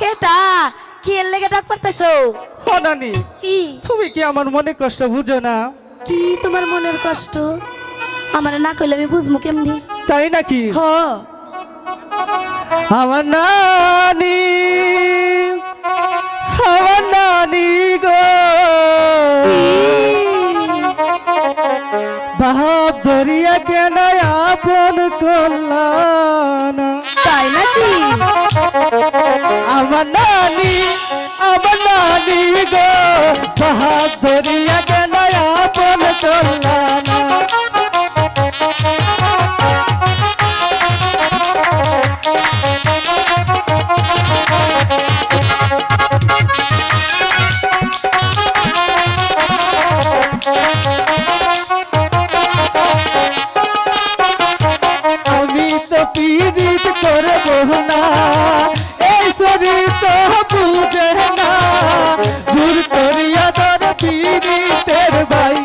কেটা কি এর লেগে ডাক পারতেছো? ও নানি, কি তুমি কি আমার মনে কষ্ট বুঝো না? কি তোমার মনের কষ্ট আমার না কইলে আমি বুঝবো কেমনি? তাই নাকি? হ আমার নানি, আমার নানি গো, বাপ ধরিয়া কেন আপন করলাম? তাই নাকি? আমার নানি, আমার নানি গো, বাপ ধরিয়া কেন আপন করলাম? আমি তো পীড়িত করব না, এই শরীর তো বুঝে না, জোর করিয়া তোর পীড়িতের ভাই।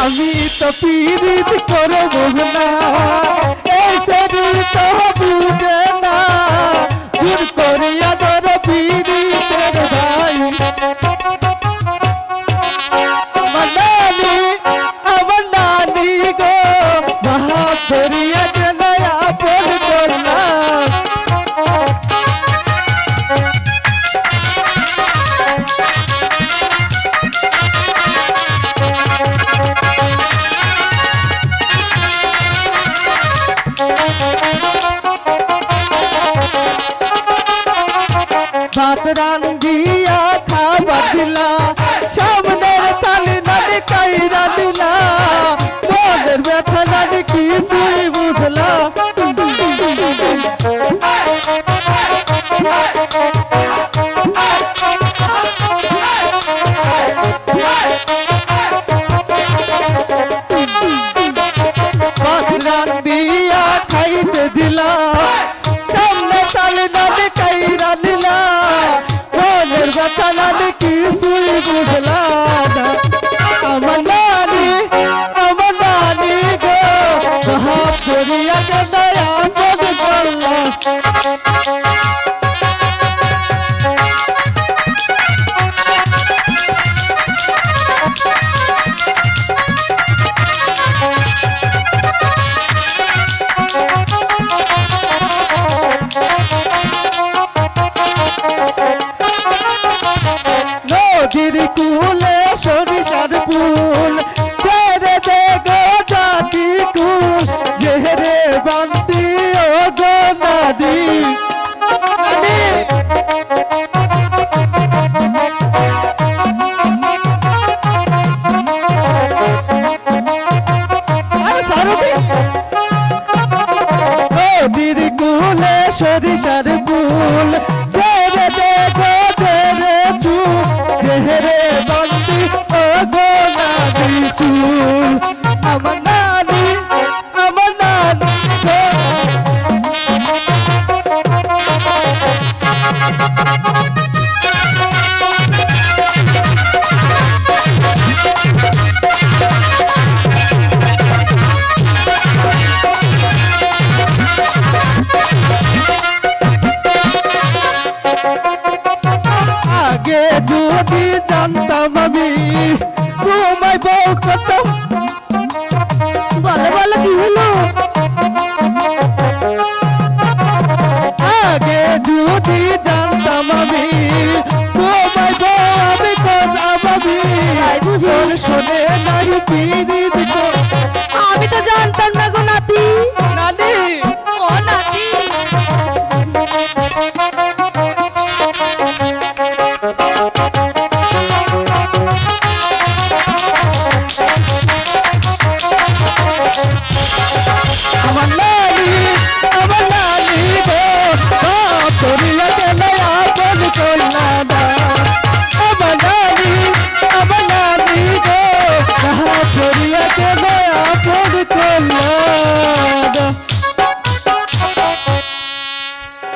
আমি তো পীড়িত করব না, এই শরীর তো বুঝে না, জোর করিয়া তোর পীড়িতের ভাই। আমার নানি, আমার নানি গো, বাপ ধরিয়া কেন আপন করলাম? ভাত রান্ধিয়া খাবার দিলা, সামনের থালি নানি কাইরা দিলা, মনের ব্যথা নানি কিছুই বুঝলা। ভাত রান্ধিয়া খাইতে দিলা, সামনে থালি নানি কাইরা দিলা, মনের ব্যথা নানি কিছুই বুঝলা না। আমার নানি, আমার নানি গো, বাপ ধরিয়া কেন আপন করলাম? নদীর কুলে সরিষার ফুল, ছেড়ে দে গো জাতি কুল, জেহরে বান্তি ও গো নদী। নদীর কুলে সরিষার ফুল, ছেড়ে দে গো জেরে চুল, জেহরে বান্তি ও গো নদী চুল। আমার নানি, আমার নানি গো, আগে যদি জানতাম আমি তোমায় বউ করতাম। বলো বলো কি হলো? আগে যদি জানতাম আমি তোমায় বউ আমি করতাম আমি, তাই বুঝি? শোনে নাই পীর